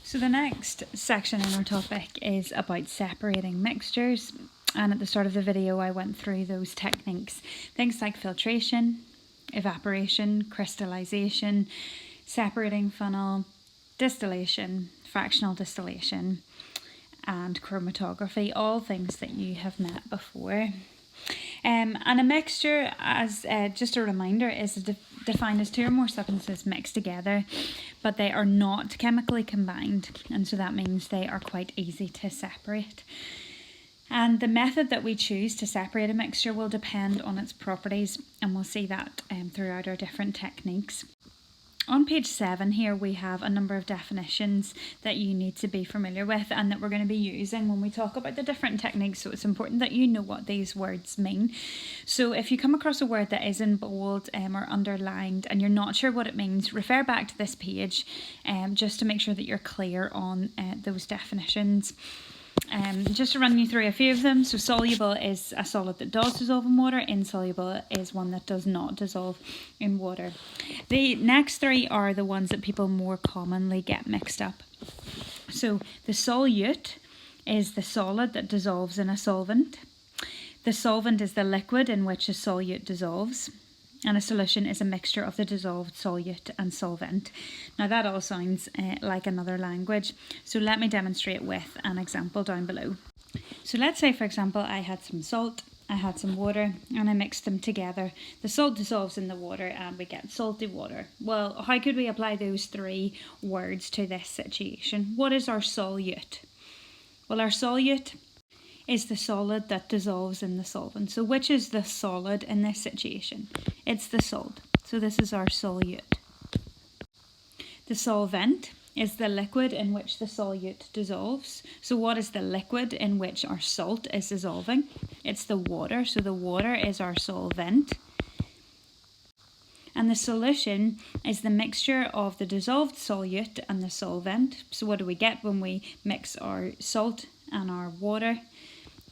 So the next section in our topic is about separating mixtures, and at the start of the video I went through those techniques, things like filtration, evaporation, crystallization, separating funnel, distillation, fractional distillation and chromatography, all things that you have met before. And a mixture, as just a reminder, is defined as two or more substances mixed together, but they are not chemically combined, and so that means they are quite easy to separate. And the method that we choose to separate a mixture will depend on its properties, and we'll see that throughout our different techniques. On page 7 here we have a number of definitions that you need to be familiar with and that we're going to be using when we talk about the different techniques, so it's important that you know what these words mean. So if you come across a word that is in bold or underlined and you're not sure what it means, refer back to this page just to make sure that you're clear on those definitions. Just to run you through a few of them. So soluble is a solid that does dissolve in water. Insoluble is one that does not dissolve in water. The next three are the ones that people more commonly get mixed up. So the solute is the solid that dissolves in a solvent. The solvent is the liquid in which a solute dissolves. And a solution is a mixture of the dissolved solute and solvent. Now that all sounds like another language, so let me demonstrate with an example down below. So let's say, for example, I had some salt, I had some water, and I mixed them together. The salt dissolves in the water and we get salty water. Well, how could we apply those three words to this situation? What is our solute? Well, our solute is the solid that dissolves in the solvent. So which is the solid in this situation? It's the salt. So this is our solute. The solvent is the liquid in which the solute dissolves. So what is the liquid in which our salt is dissolving? It's the water. So the water is our solvent. And the solution is the mixture of the dissolved solute and the solvent. So what do we get when we mix our salt and our water,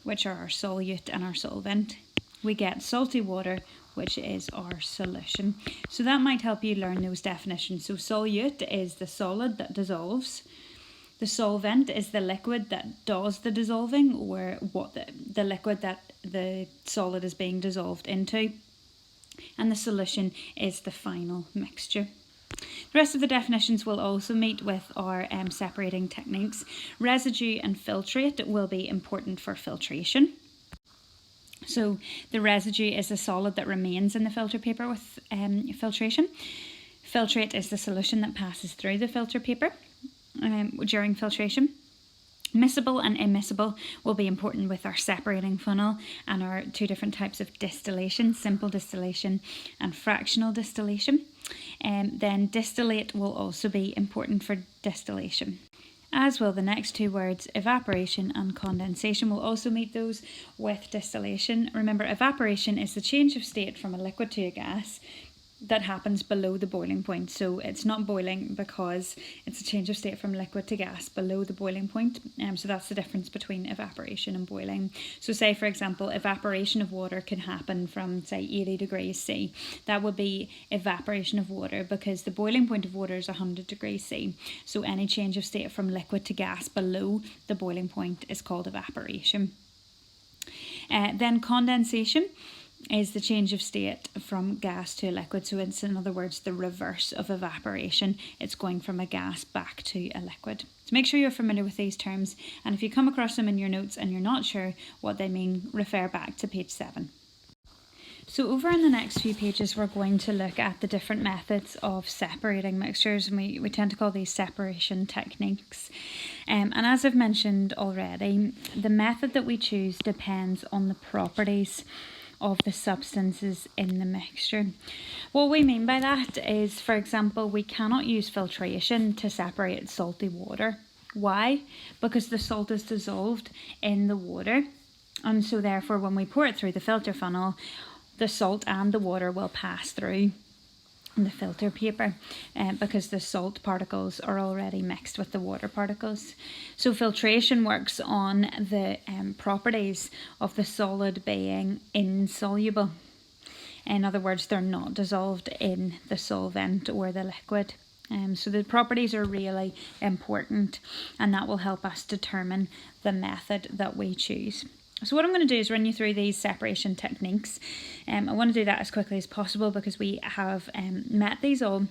which are our solute and our solvent? We get salty water, which is our solution. So that might help you learn those definitions. So solute is the solid that dissolves. The solvent is the liquid that does the dissolving, or what the liquid that the solid is being dissolved into. And the solution is the final mixture. The rest of the definitions will also meet with our separating techniques. Residue and filtrate will be important for filtration. So the residue is the solid that remains in the filter paper with filtration. Filtrate is the solution that passes through the filter paper during filtration. Miscible and immiscible will be important with our separating funnel and our two different types of distillation, simple distillation and fractional distillation. Then distillate will also be important for distillation, as will the next two words. Evaporation and condensation will also meet those with distillation. Remember, evaporation is the change of state from a liquid to a gas that happens below the boiling point. So it's not boiling because it's a change of state from liquid to gas below the boiling point. So that's the difference between evaporation and boiling. So say, for example, evaporation of water can happen from, say, 80 degrees C. That would be evaporation of water because the boiling point of water is 100 degrees C. So any change of state from liquid to gas below the boiling point is called evaporation. Then condensation is the change of state from gas to a liquid. So it's, in other words, the reverse of evaporation. It's going from a gas back to a liquid. So make sure you're familiar with these terms, and if you come across them in your notes and you're not sure what they mean, refer back to page 7. So over in the next few pages we're going to look at the different methods of separating mixtures, and we tend to call these separation techniques. And as I've mentioned already, the method that we choose depends on the properties of the substances in the mixture. What we mean by that is, for example, we cannot use filtration to separate salty water. Why? Because the salt is dissolved in the water, and so therefore when we pour it through the filter funnel, the salt and the water will pass through the filter paper because the salt particles are already mixed with the water particles. So filtration works on the properties of the solid being insoluble. In other words, they're not dissolved in the solvent or the liquid. So the properties are really important, and that will help us determine the method that we choose. So what I'm going to do is run you through these separation techniques. I want to do that as quickly as possible because we have met these all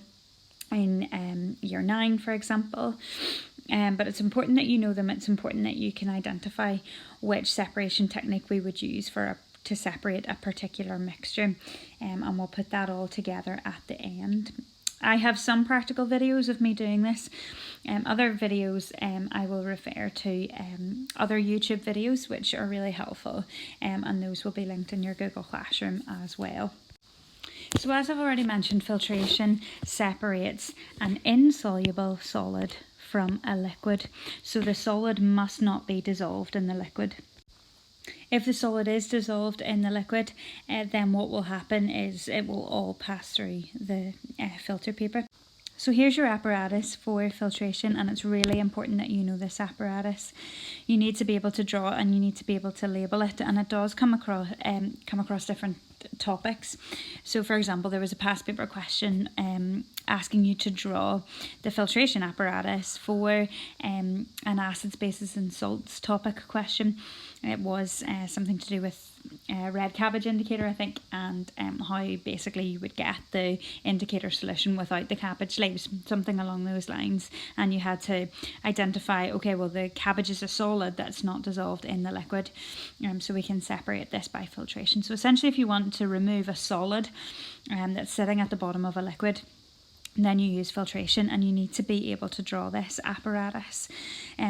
in year 9, for example. But it's important that you know them. It's important that you can identify which separation technique we would use to separate a particular mixture, and we'll put that all together at the end. I have some practical videos of me doing this. Other videos I will refer to other YouTube videos which are really helpful, and those will be linked in your Google Classroom as well. So as I've already mentioned, filtration separates an insoluble solid from a liquid. So the solid must not be dissolved in the liquid. If the solid is dissolved in the liquid, then what will happen is it will all pass through the filter paper. So here's your apparatus for filtration, and it's really important that you know this apparatus. You need to be able to draw, and you need to be able to label it, and it does come across different topics. So for example, there was a past paper question asking you to draw the filtration apparatus for an acids, bases and salts topic question. It was something to do with red cabbage indicator, I think, and how basically you would get the indicator solution without the cabbage leaves, something along those lines. And you had to identify, okay, well, the cabbage is a solid that's not dissolved in the liquid, so we can separate this by filtration. So essentially, if you want to remove a solid that's sitting at the bottom of a liquid, then you use filtration, and you need to be able to draw this apparatus.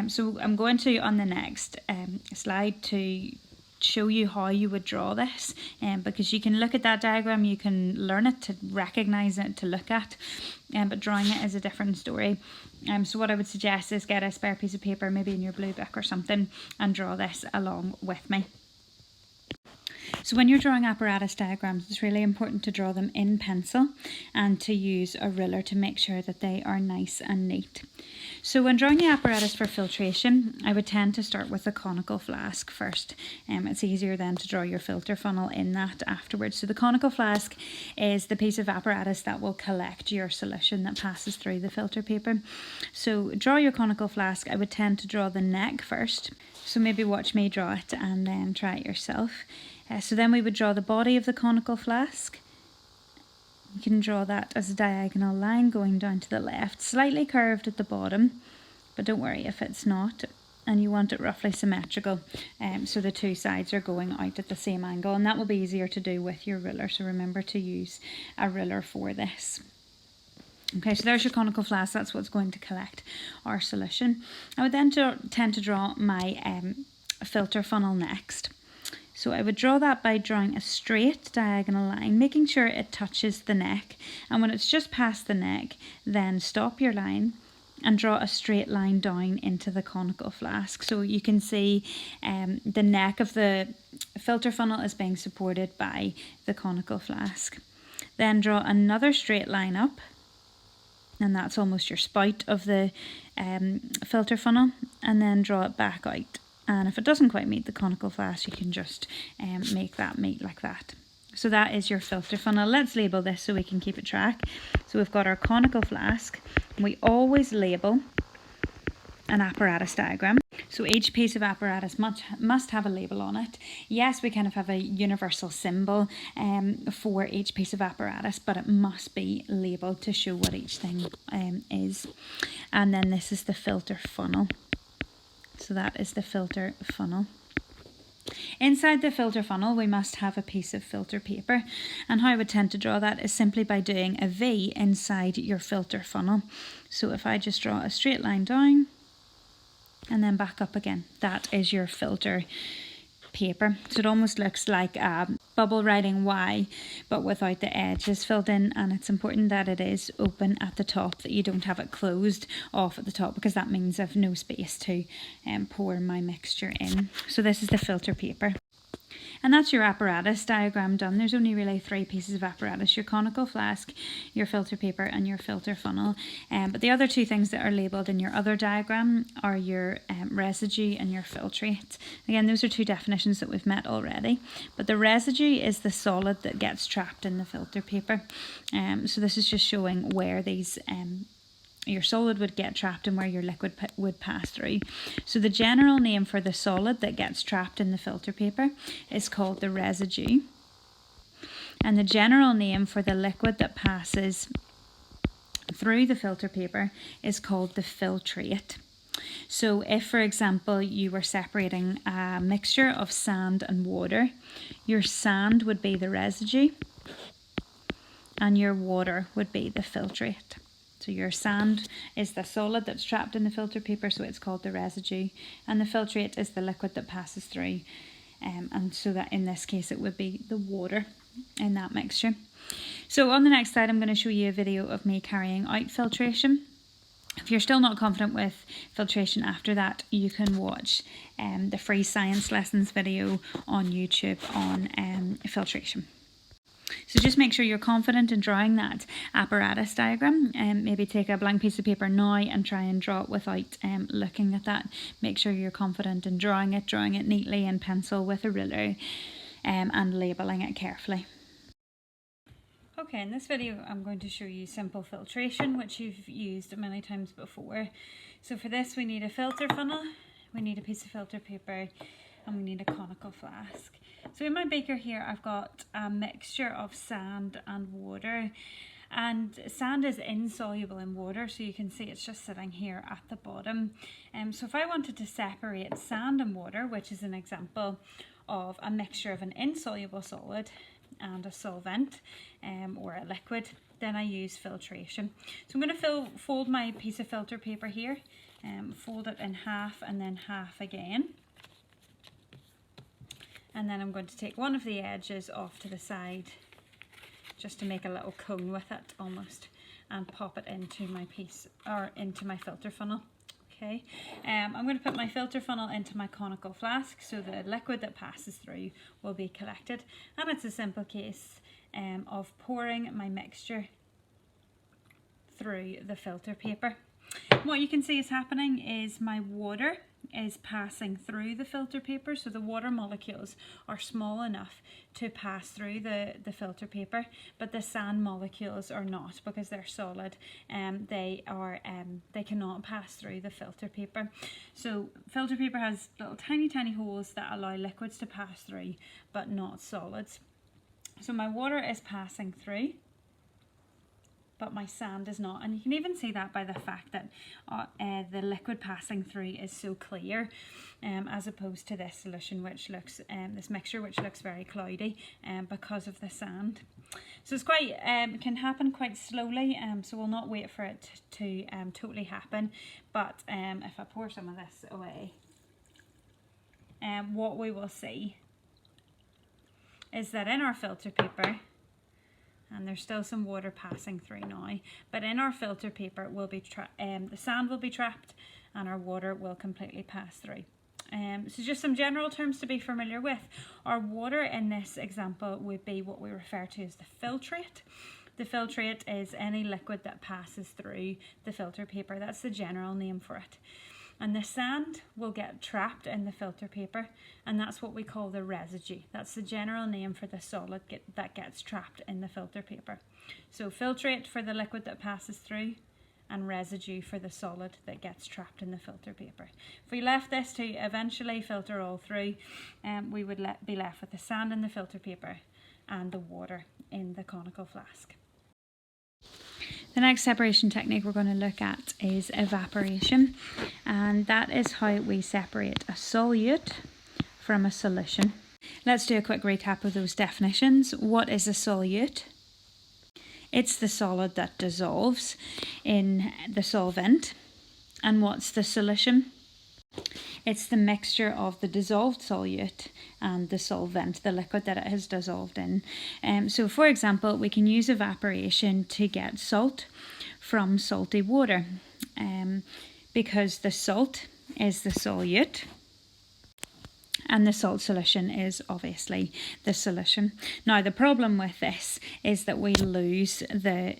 So I'm going to, on the next slide, to show you how you would draw this, because you can look at that diagram, you can learn it, to recognise it, to look at, but drawing it is a different story. So what I would suggest is get a spare piece of paper, maybe in your blue book or something, and draw this along with me. So when you're drawing apparatus diagrams, it's really important to draw them in pencil and to use a ruler to make sure that they are nice and neat. So when drawing the apparatus for filtration, I would tend to start with a conical flask first. It's easier then to draw your filter funnel in that afterwards. So the conical flask is the piece of apparatus that will collect your solution that passes through the filter paper. So draw your conical flask. I would tend to draw the neck first. So maybe watch me draw it and then try it yourself. So then we would draw the body of the conical flask. You can draw that as a diagonal line going down to the left, slightly curved at the bottom, but don't worry if it's not. And you want it roughly symmetrical, so the two sides are going out at the same angle, and that will be easier to do with your ruler, so remember to use a ruler for this. Okay, so there's your conical flask, that's what's going to collect our solution. I would then tend to draw my filter funnel next. So I would draw that by drawing a straight diagonal line, making sure it touches the neck. And when it's just past the neck, then stop your line and draw a straight line down into the conical flask. So you can see the neck of the filter funnel is being supported by the conical flask. Then draw another straight line up, and that's almost your spout of the filter funnel, and then draw it back out. And if it doesn't quite meet the conical flask, you can just make that meet like that. So that is your filter funnel. Let's label this so we can keep a track. So we've got our conical flask. We always label an apparatus diagram. So each piece of apparatus must have a label on it. Yes, we kind of have a universal symbol for each piece of apparatus, but it must be labelled to show what each thing is. And then this is the filter funnel. So that is the filter funnel. Inside the filter funnel, we must have a piece of filter paper. And how I would tend to draw that is simply by doing a V inside your filter funnel. So if I just draw a straight line down and then back up again, that is your filter paper. So it almost looks like a bubble writing Y, but without the edges filled in, and it's important that it is open at the top, that you don't have it closed off at the top, because that means I've no space to pour my mixture in. So this is the filter paper. And that's your apparatus diagram done. There's only really 3 pieces of apparatus: your conical flask, your filter paper and your filter funnel. But the other 2 things that are labelled in your other diagram are your residue and your filtrate. Again, those are 2 definitions that we've met already. But the residue is the solid that gets trapped in the filter paper. So this is just showing where these your solid would get trapped and where your liquid would pass through. So the general name for the solid that gets trapped in the filter paper is called the residue. And the general name for the liquid that passes through the filter paper is called the filtrate. So if, for example, you were separating a mixture of sand and water, your sand would be the residue and your water would be the filtrate. So your sand is the solid that's trapped in the filter paper, so it's called the residue, and the filtrate is the liquid that passes through, and so that in this case it would be the water in that mixture. So on the next slide I'm going to show you a video of me carrying out filtration. If you're still not confident with filtration after that, you can watch the free science lessons video on YouTube on filtration. So just make sure you're confident in drawing that apparatus diagram, and maybe take a blank piece of paper now and try and draw it without looking at that. Make sure you're confident in drawing it neatly in pencil with a ruler, and labelling it carefully. Okay, in this video I'm going to show you simple filtration, which you've used many times before. So for this we need a filter funnel, we need a piece of filter paper, and we need a conical flask. So in my beaker here I've got a mixture of sand and water, and sand is insoluble in water, so you can see it's just sitting here at the bottom. So if I wanted to separate sand and water, which is an example of a mixture of an insoluble solid and a solvent or a liquid, then I use filtration. So I'm going to fold my piece of filter paper here, fold it in half and then half again. And then I'm going to take one of the edges off to the side just to make a little cone with it almost, and pop it into my piece, or into my filter funnel. Okay, I'm going to put my filter funnel into my conical flask so the liquid that passes through will be collected, and it's a simple case of pouring my mixture through the filter paper. What you can see is happening is my water is passing through the filter paper, so the water molecules are small enough to pass through the filter paper, but the sand molecules are not, because they're solid, and they cannot pass through the filter paper. So filter paper has little tiny holes that allow liquids to pass through, but not solids. So my water is passing through, but my sand is not, and you can even see that by the fact that the liquid passing through is so clear, as opposed to this solution which looks, this mixture which looks very cloudy, because of the sand. So it's quite, can happen quite slowly, so we'll not wait for it to totally happen, but if I pour some of this away, what we will see is that in our filter paper, and there's still some water passing through now, but in our filter paper it will be the sand will be trapped and our water will completely pass through. So just some general terms to be familiar with. Our water in this example would be what we refer to as the filtrate. The filtrate is any liquid that passes through the filter paper. That's the general name for it. And the sand will get trapped in the filter paper, and that's what we call the residue. That's the general name for the solid that gets trapped in the filter paper. So filtrate for the liquid that passes through, and residue for the solid that gets trapped in the filter paper. If we left this to eventually filter all through, we would be left with the sand in the filter paper and the water in the conical flask. The next separation technique we're going to look at is evaporation, and that is how we separate a solute from a solution. Let's do a quick recap of those definitions. What is a solute? It's the solid that dissolves in the solvent. And what's the solution? It's the mixture of the dissolved solute and the solvent, the liquid that it has dissolved in. So for example, we can use evaporation to get salt from salty water, because the salt is the solute and the salt solution is obviously the solution. Now the problem with this is that we lose the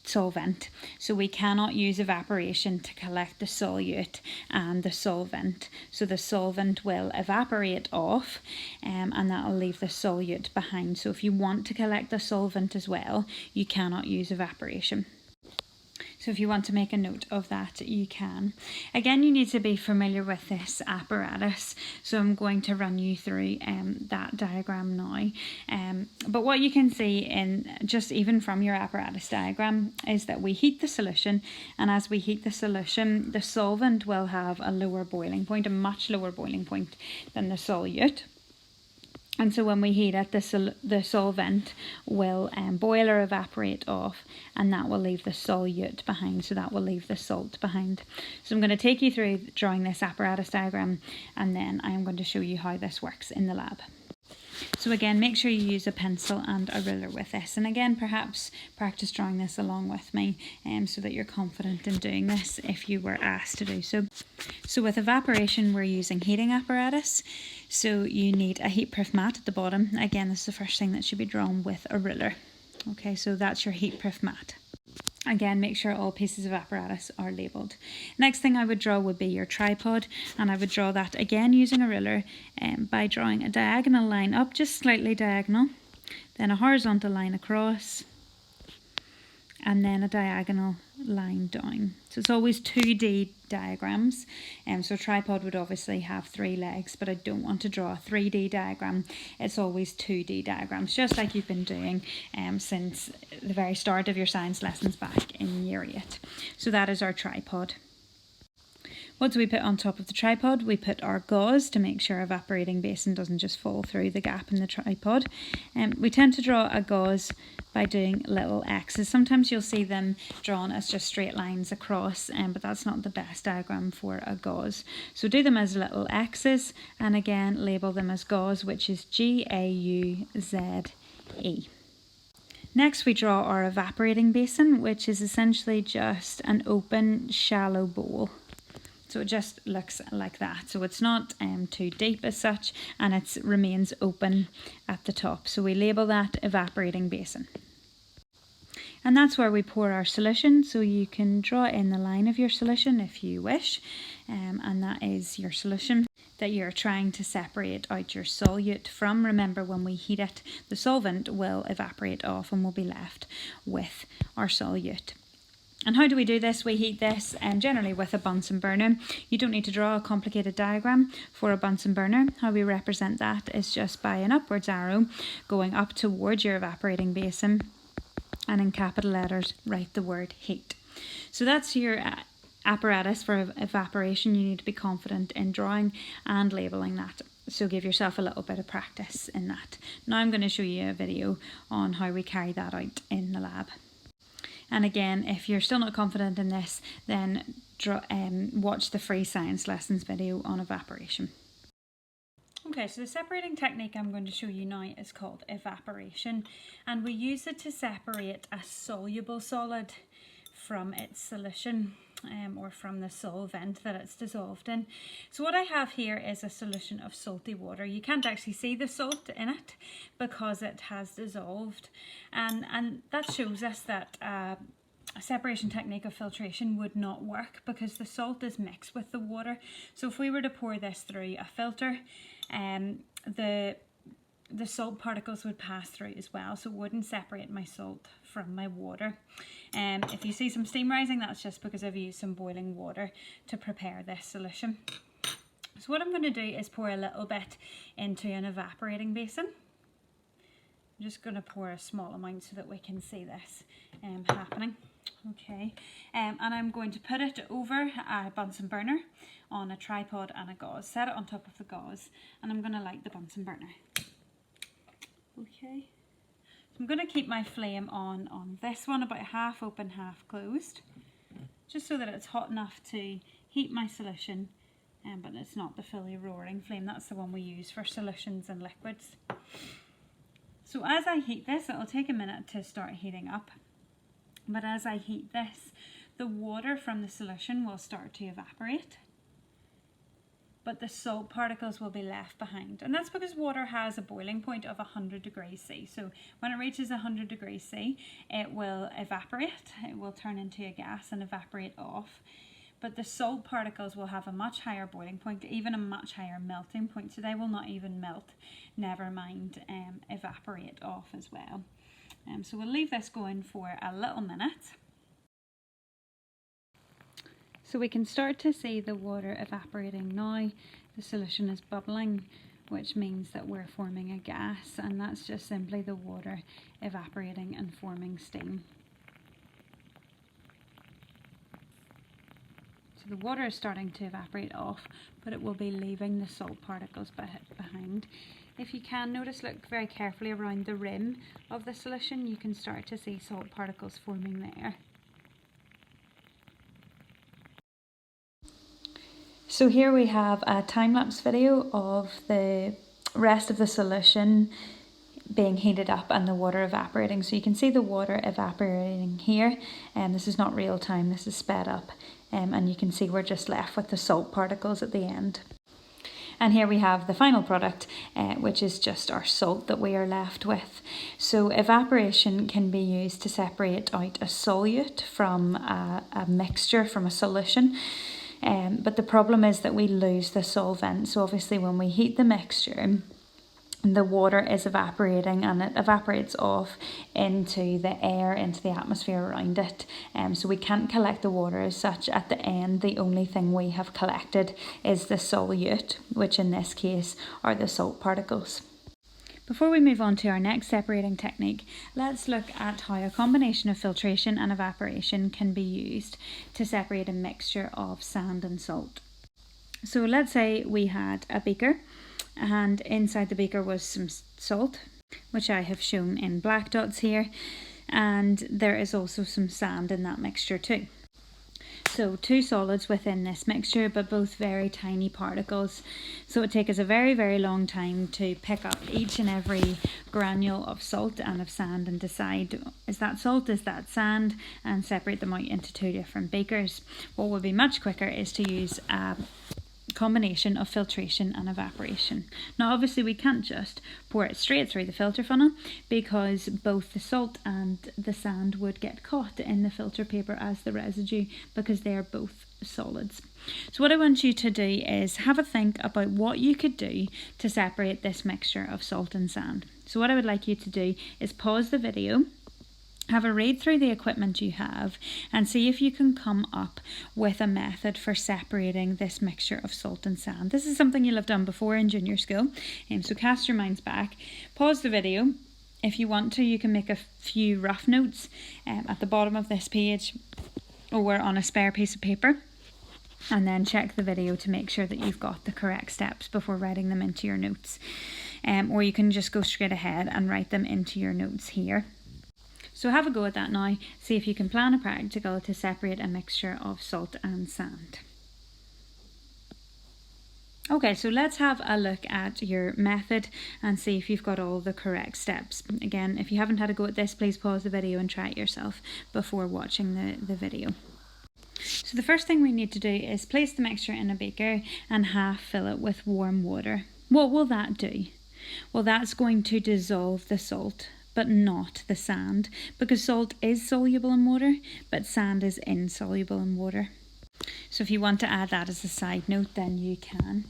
solvent, so we cannot use evaporation to collect the solute and the solvent. So the solvent will evaporate off, and that will leave the solute behind. So if you want to collect the solvent as well, you cannot use evaporation. So if you want to make a note of that, you can. Again, you need to be familiar with this apparatus. So I'm going to run you through that diagram now. But what you can see in just even from your apparatus diagram is that we heat the solution, and as we heat the solution, the solvent will have a lower boiling point, a much lower boiling point than the solute. And so when we heat it, the solvent will boil or evaporate off, and that will leave the solute behind, so that will leave the salt behind. So I'm going to take you through drawing this apparatus diagram, and then I am going to show you how this works in the lab. So again, make sure you use a pencil and a ruler with this, and again, perhaps practice drawing this along with me so that you're confident in doing this if you were asked to do so. So with evaporation, we're using heating apparatus, so you need a heat-proof mat at the bottom. Again, this is the first thing that should be drawn with a ruler. Okay, so that's your heat-proof mat. Again, make sure all pieces of apparatus are labelled. Next thing I would draw would be your tripod, and I would draw that again using a ruler by drawing a diagonal line up, just slightly diagonal, then a horizontal line across, and then a diagonal line down. So it's always 2D diagrams, so a tripod would obviously have 3 legs, but I don't want to draw a 3D diagram. It's always 2D diagrams, just like you've been doing since the very start of your science lessons back in year 8. So that is our tripod. What do we put on top of the tripod? We put our gauze to make sure our evaporating basin doesn't just fall through the gap in the tripod. We tend to draw a gauze by doing little X's. Sometimes you'll see them drawn as just straight lines across, but that's not the best diagram for a gauze. So do them as little X's, and again label them as gauze, which is G-A-U-Z-E. Next, we draw our evaporating basin, which is essentially just an open, shallow bowl. So it just looks like that. So it's not too deep as such, and it remains open at the top. So we label that evaporating basin. And that's where we pour our solution. So you can draw in the line of your solution if you wish. And that is your solution that you're trying to separate out your solute from. Remember, when we heat it, the solvent will evaporate off and we'll be left with our solute. And how do we do this? We heat this generally with a Bunsen burner. You don't need to draw a complicated diagram for a Bunsen burner. How we represent that is just by an upwards arrow going up towards your evaporating basin, and in capital letters write the word heat. So that's your apparatus for evaporation. You need to be confident in drawing and labelling that. So give yourself a little bit of practice in that. Now I'm going to show you a video on how we carry that out in the lab. And again, if you're still not confident in this, then watch the free science lessons video on evaporation. Okay, so the separating technique I'm going to show you now is called evaporation, and we use it to separate a soluble solid from its solution, or from the solvent that it's dissolved in. So what I have here is a solution of salty water. You can't actually see the salt in it because it has dissolved, and that shows us that a separation technique of filtration would not work because the salt is mixed with the water. So if we were to pour this through a filter, the salt particles would pass through as well, so it wouldn't separate my salt from my water. If you see some steam rising, that's just because I've used some boiling water to prepare this solution. So what I'm going to do is pour a little bit into an evaporating basin. I'm just going to pour a small amount so that we can see this happening. Okay, and I'm going to put it over a Bunsen burner on a tripod and a gauze. Set it on top of the gauze, and I'm going to light the Bunsen burner. Okay, so I'm going to keep my flame on this one about half open, half closed, just so that it's hot enough to heat my solution, but it's not the fully roaring flame. That's the one we use for solutions and liquids. So as I heat this, it'll take a minute to start heating up, but as I heat this, the water from the solution will start to evaporate, but the salt particles will be left behind. And that's because water has a boiling point of 100 degrees C. So when it reaches 100 degrees C, it will evaporate. It will turn into a gas and evaporate off. But the salt particles will have a much higher boiling point, even a much higher melting point. So they will not even melt, never mind evaporate off as well. So we'll leave this going for a little minute. So we can start to see the water evaporating now. The solution is bubbling, which means that we're forming a gas, and that's just simply the water evaporating and forming steam. So the water is starting to evaporate off, but it will be leaving the salt particles behind. If you can notice, look very carefully around the rim of the solution, you can start to see salt particles forming there. So here we have a time-lapse video of the rest of the solution being heated up and the water evaporating. So you can see the water evaporating here, and this is not real time, this is sped up, and you can see we're just left with the salt particles at the end. And here we have the final product, which is just our salt that we are left with. So evaporation can be used to separate out a solute from a mixture, from a solution. But the problem is that we lose the solvent. So obviously when we heat the mixture, the water is evaporating and it evaporates off into the air, into the atmosphere around it. So we can't collect the water as such. At the end, the only thing we have collected is the solute, which in this case are the salt particles. Before we move on to our next separating technique, let's look at how a combination of filtration and evaporation can be used to separate a mixture of sand and salt. So let's say we had a beaker, and inside the beaker was some salt, which I have shown in black dots here, and there is also some sand in that mixture too. So two solids within this mixture, but both very tiny particles. So it would take us a very, very long time to pick up each and every granule of salt and of sand and decide, is that salt, is that sand, and separate them out into two different beakers. What would be much quicker is to use a combination of filtration and evaporation. Now obviously we can't just pour it straight through the filter funnel, because both the salt and the sand would get caught in the filter paper as the residue, because they are both solids. So what I want you to do is have a think about what you could do to separate this mixture of salt and sand. So what I would like you to do is pause the video, have a read through the equipment you have, and see if you can come up with a method for separating this mixture of salt and sand. This is something you'll have done before in junior school, so cast your minds back, pause the video. If you want to, you can make a few rough notes at the bottom of this page or on a spare piece of paper, and then check the video to make sure that you've got the correct steps before writing them into your notes. Or you can just go straight ahead and write them into your notes here. So have a go at that now, see if you can plan a practical to separate a mixture of salt and sand. Okay, so let's have a look at your method and see if you've got all the correct steps. Again, if you haven't had a go at this, please pause the video and try it yourself before watching the video. So the first thing we need to do is place the mixture in a beaker and half fill it with warm water. What will that do? Well, that's going to dissolve the salt, but not the sand, because salt is soluble in water, but sand is insoluble in water. So if you want to add that as a side note, then you can.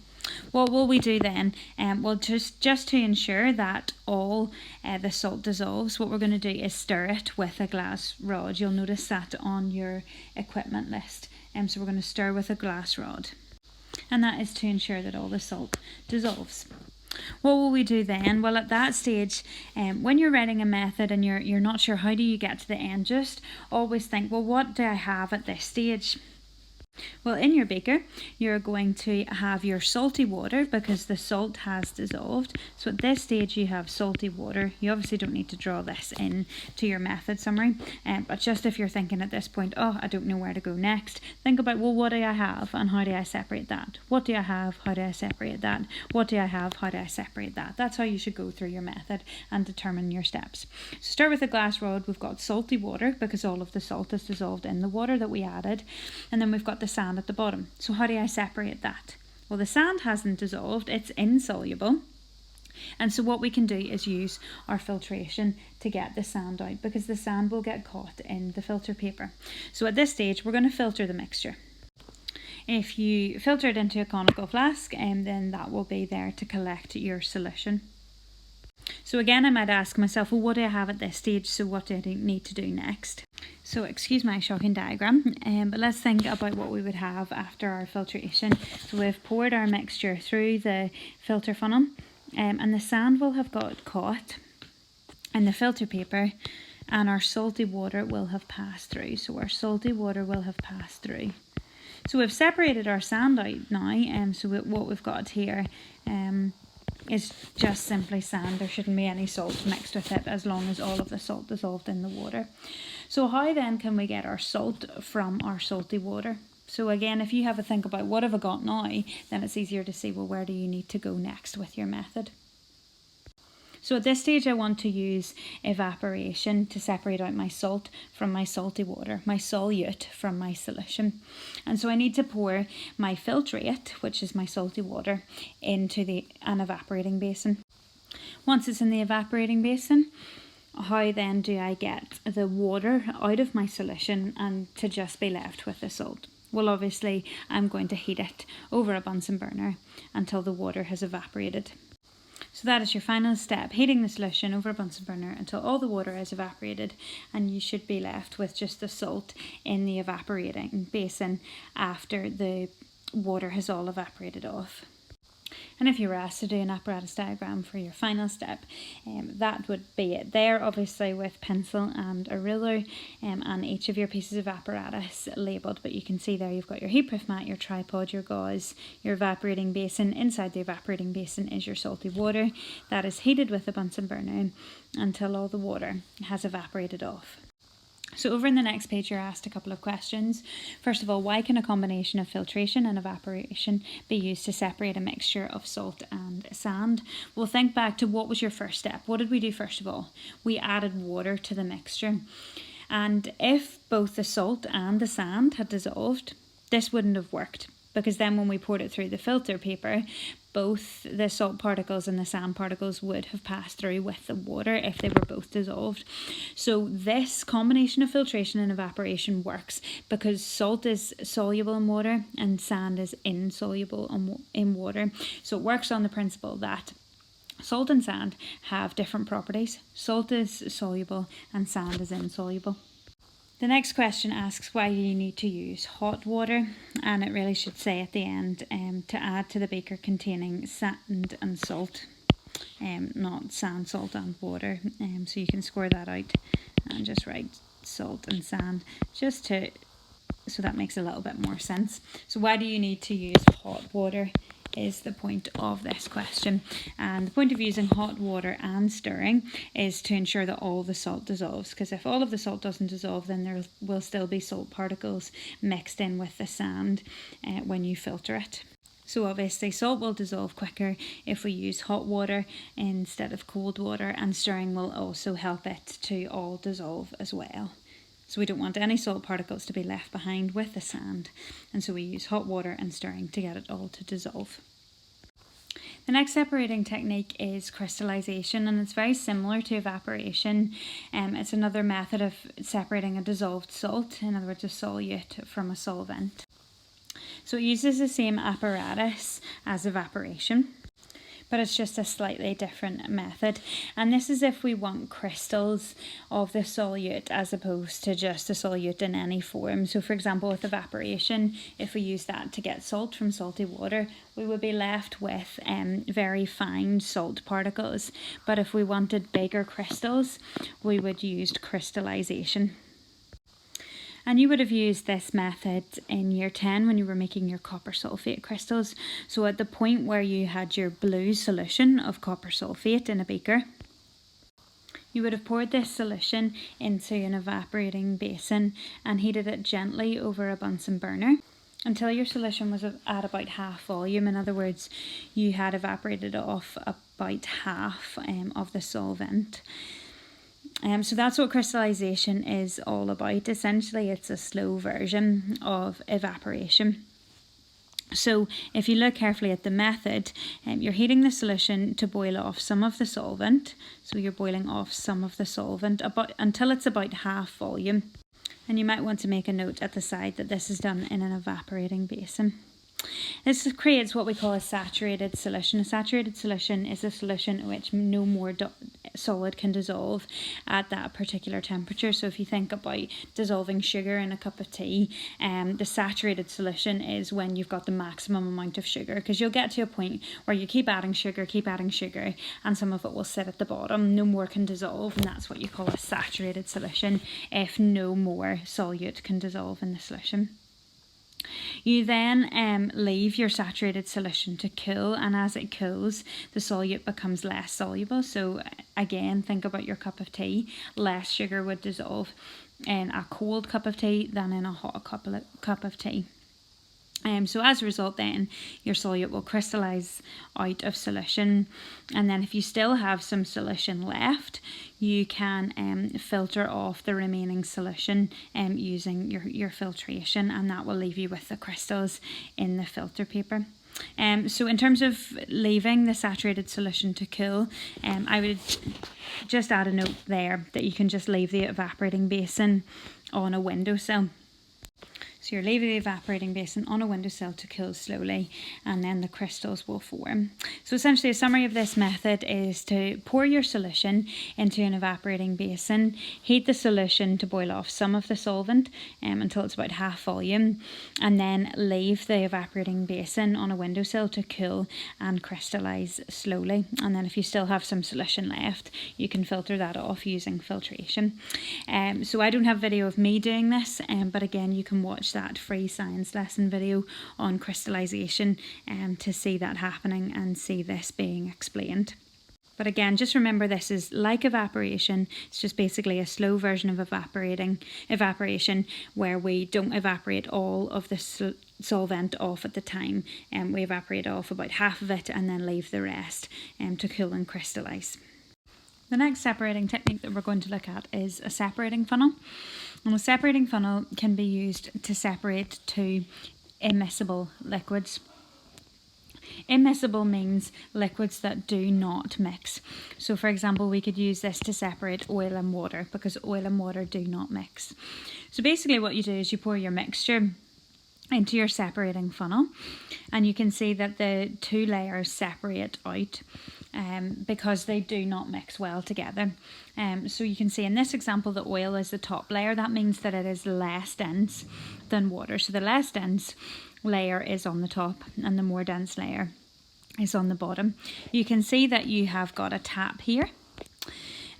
What will we do then? Well, just to ensure that all the salt dissolves, what we're going to do is stir it with a glass rod. You'll notice that on your equipment list. So we're going to stir with a glass rod, and that is to ensure that all the salt dissolves. What will we do then? Well, at that stage, when you're writing a method and you're not sure how do you get to the end, just always think, well, what do I have at this stage? Well, in your beaker, you're going to have your salty water because the salt has dissolved. So at this stage, you have salty water. You obviously don't need to draw this in to your method summary, but just if you're thinking at this point, oh, I don't know where to go next, think about, well, what do I have and how do I separate that? What do I have? How do I separate that? What do I have? How do I separate that? That's how you should go through your method and determine your steps. So start with a glass rod. We've got salty water because all of the salt is dissolved in the water that we added, and then we've got the sand at the bottom. So how do I separate that? Well, the sand hasn't dissolved, it's insoluble, and so what we can do is use our filtration to get the sand out, because the sand will get caught in the filter paper. So at this stage we're going to filter the mixture. If you filter it into a conical flask, then that will be there to collect your solution. So again, I might ask myself, well, what do I have at this stage? So what do I need to do next? So excuse my shocking diagram, but let's think about what we would have after our filtration. So we've poured our mixture through the filter funnel, and the sand will have got caught in the filter paper, and our salty water will have passed through. So our salty water will have passed through. So we've separated our sand out now, so what we've got here is just simply sand. There shouldn't be any salt mixed with it as long as all of the salt dissolved in the water. So how then can we get our salt from our salty water? So again, if you have a think about what have I got now, then it's easier to see, well, where do you need to go next with your method? So at this stage I want to use evaporation to separate out my salt from my salty water, my solute from my solution. And so I need to pour my filtrate, which is my salty water, into an evaporating basin. Once it's in the evaporating basin, how then do I get the water out of my solution and to just be left with the salt? Well, obviously I'm going to heat it over a Bunsen burner until the water has evaporated. So that is your final step, heating the solution over a Bunsen burner until all the water is evaporated, and you should be left with just the salt in the evaporating basin after the water has all evaporated off. And if you were asked to do an apparatus diagram for your final step, that would be it there, obviously with pencil and a ruler, and each of your pieces of apparatus labelled. But you can see there you've got your heatproof mat, your tripod, your gauze, your evaporating basin. Inside the evaporating basin is your salty water that is heated with a Bunsen burner until all the water has evaporated off. So over in the next page you're asked a couple of questions. First of all, why can a combination of filtration and evaporation be used to separate a mixture of salt and sand? Well, think back to what was your first step. What did we do first of all? We added water to the mixture. And if both the salt and the sand had dissolved, this wouldn't have worked, because then when we poured it through the filter paper, both the salt particles and the sand particles would have passed through with the water if they were both dissolved. So this combination of filtration and evaporation works because salt is soluble in water and sand is insoluble in water. So it works on the principle that salt and sand have different properties. Salt is soluble and sand is insoluble. The next question asks why you need to use hot water, and it really should say at the end to add to the beaker containing sand and salt, not sand, salt and water. So you can score that out and just write salt and sand so that makes a little bit more sense. So why do you need to use hot water is the point of this question, and the point of using hot water and stirring is to ensure that all the salt dissolves, because if all of the salt doesn't dissolve, then there will still be salt particles mixed in with the sand when you filter it. So obviously salt will dissolve quicker if we use hot water instead of cold water, and stirring will also help it to all dissolve as well. So we don't want any salt particles to be left behind with the sand, and so we use hot water and stirring to get it all to dissolve. The next separating technique is crystallization, and it's very similar to evaporation. It's another method of separating a dissolved salt, in other words a solute, from a solvent. So it uses the same apparatus as evaporation, but it's just a slightly different method. And this is if we want crystals of the solute as opposed to just a solute in any form. So for example, with evaporation, if we use that to get salt from salty water, we would be left with very fine salt particles. But if we wanted bigger crystals, we would use crystallization. And you would have used this method in year 10 when you were making your copper sulfate crystals. So at the point where you had your blue solution of copper sulfate in a beaker, you would have poured this solution into an evaporating basin and heated it gently over a Bunsen burner until your solution was at about half volume. In other words, you had evaporated off about half of the solvent. So that's what crystallization is all about. Essentially, it's a slow version of evaporation. So if you look carefully at the method, you're heating the solution to boil off some of the solvent. So you're boiling off some of the solvent until it's about half volume. And you might want to make a note at the side that this is done in an evaporating basin. This creates what we call a saturated solution. A saturated solution is a solution in which no more solid can dissolve at that particular temperature. So if you think about dissolving sugar in a cup of tea, the saturated solution is when you've got the maximum amount of sugar, because you'll get to a point where you keep adding sugar, and some of it will sit at the bottom. No more can dissolve, and that's what you call a saturated solution if no more solute can dissolve in the solution. You then leave your saturated solution to cool, and as it cools, the solute becomes less soluble. So again, think about your cup of tea. Less sugar would dissolve in a cold cup of tea than in a hot cup of tea. So as a result then, your solute will crystallise out of solution, and then if you still have some solution left, you can filter off the remaining solution using your filtration, and that will leave you with the crystals in the filter paper. So in terms of leaving the saturated solution to cool, I would just add a note there that you can just leave the evaporating basin on a windowsill. So you're leaving the evaporating basin on a windowsill to cool slowly, and then the crystals will form. So essentially a summary of this method is to pour your solution into an evaporating basin, heat the solution to boil off some of the solvent until it's about half volume, and then leave the evaporating basin on a windowsill to cool and crystallise slowly. And then if you still have some solution left, you can filter that off using filtration. So I don't have video of me doing this, but again, you can watch that free science lesson video on crystallization to see that happening and see this being explained. But again, just remember, this is like evaporation. It's just basically a slow version of evaporation where we don't evaporate all of the solvent off at the time, and we evaporate off about half of it and then leave the rest to cool and crystallize. The next separating technique that we're going to look at is a separating funnel. And a separating funnel can be used to separate two immiscible liquids. Immiscible means liquids that do not mix. So for example, we could use this to separate oil and water, because oil and water do not mix. So basically what you do is you pour your mixture into your separating funnel, and you can see that the two layers separate out because they do not mix well together. So you can see in this example the oil is the top layer. That means that it is less dense than water. So the less dense layer is on the top and the more dense layer is on the bottom. You can see that you have got a tap here.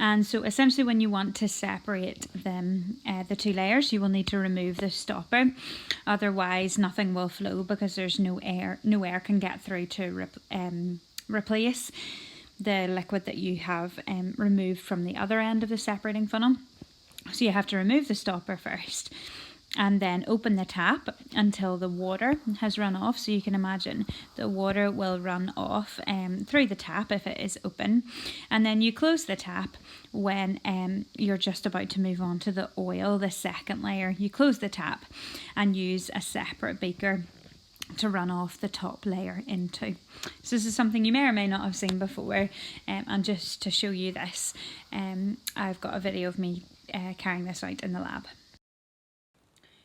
And so essentially when you want to separate them, the two layers, you will need to remove the stopper. Otherwise nothing will flow because there's no air. No air can get through to replace the liquid that you have removed from the other end of the separating funnel. So you have to remove the stopper first and then open the tap until the water has run off. So you can imagine the water will run off through the tap if it is open, and then you close the tap when you're just about to move on to the oil, the second layer. You close the tap and use a separate beaker to run off the top layer into. So this is something you may or may not have seen before, and just to show you this, I've got a video of me carrying this out in the lab.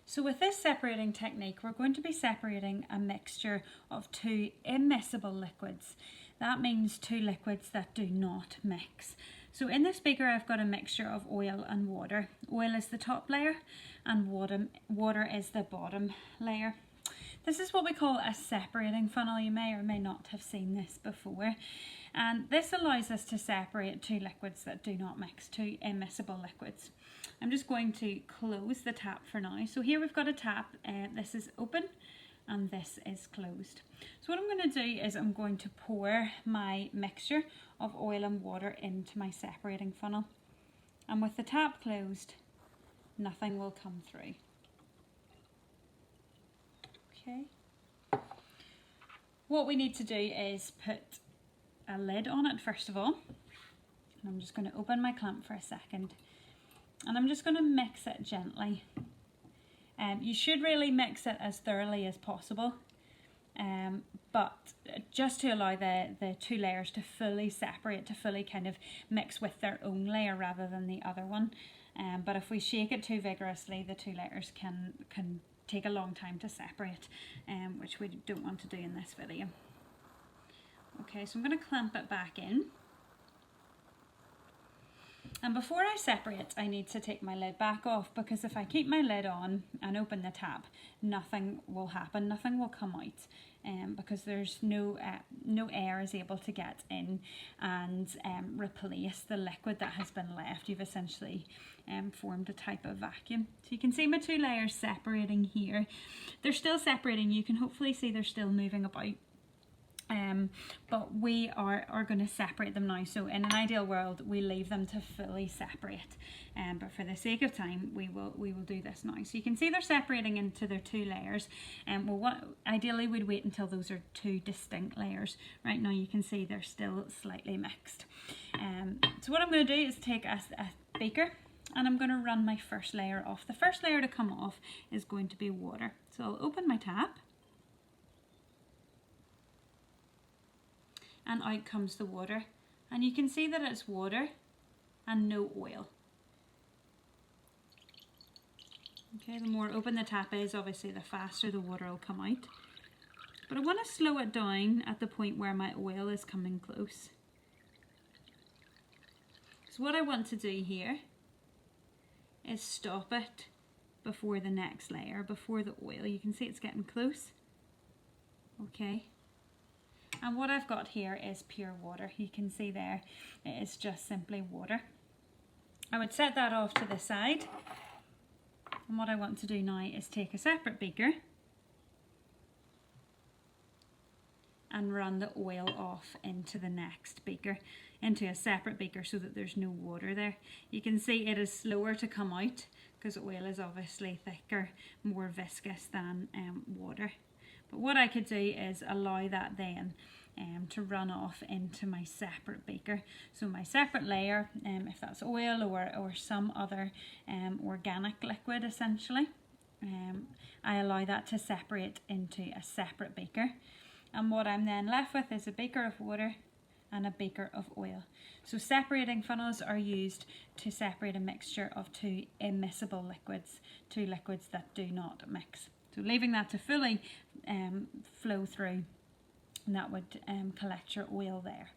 So with this separating technique, we're going to be separating a mixture of two immiscible liquids. That means two liquids that do not mix. So in this beaker I've got a mixture of oil and water. Oil is the top layer and water is the bottom layer. This is what we call a separating funnel. You may or may not have seen this before. And this allows us to separate two liquids that do not mix, two immiscible liquids. I'm just going to close the tap for now. So here we've got a tap, this is open and this is closed. So what I'm going to do is I'm going to pour my mixture of oil and water into my separating funnel. And with the tap closed, nothing will come through. Okay. What we need to do is put a lid on it first of all. And I'm just going to open my clamp for a second. And I'm just going to mix it gently. You should really mix it as thoroughly as possible, but just to allow the two layers to fully separate, to fully kind of mix with their own layer rather than the other one. But if we shake it too vigorously, the two layers can take a long time to separate, which we don't want to do in this video. Okay, so I'm going to clamp it back in. And before I separate, I need to take my lid back off, because if I keep my lid on and open the tap, nothing will happen, nothing will come out, because there's no air is able to get in and replace the liquid that has been left. You've essentially formed a type of vacuum. So you can see my 2 layers separating here. They're still separating. You can hopefully see they're still moving about. But we are going to separate them now. So in an ideal world, we leave them to fully separate, but for the sake of time, we will do this now. So you can see they're separating into their 2 layers, well, ideally we'd wait until those are 2 distinct layers. Right now you can see they're still slightly mixed. So what I'm going to do is take a beaker, and I'm going to run my first layer off. The first layer to come off is going to be water. So I'll open my tap, and out comes the water, and you can see that it's water and no oil. Okay, the more open the tap is, obviously the faster the water will come out. But I want to slow it down at the point where my oil is coming close. So what I want to do here is stop it before the next layer, before the oil. You can see it's getting close. Okay. And what I've got here is pure water. You can see there, it is just simply water. I would set that off to the side. And what I want to do now is take a separate beaker and run the oil off into the next beaker, into a separate beaker, so that there's no water there. You can see it is slower to come out, because oil is obviously thicker, more viscous than water. But what I could do is allow that then to run off into my separate beaker. So my separate layer, if that's oil or some other organic liquid essentially, I allow that to separate into a separate beaker. And what I'm then left with is a beaker of water and a beaker of oil. So separating funnels are used to separate a mixture of 2 immiscible liquids, 2 liquids that do not mix. So leaving that to fully flow through, and that would collect your oil there.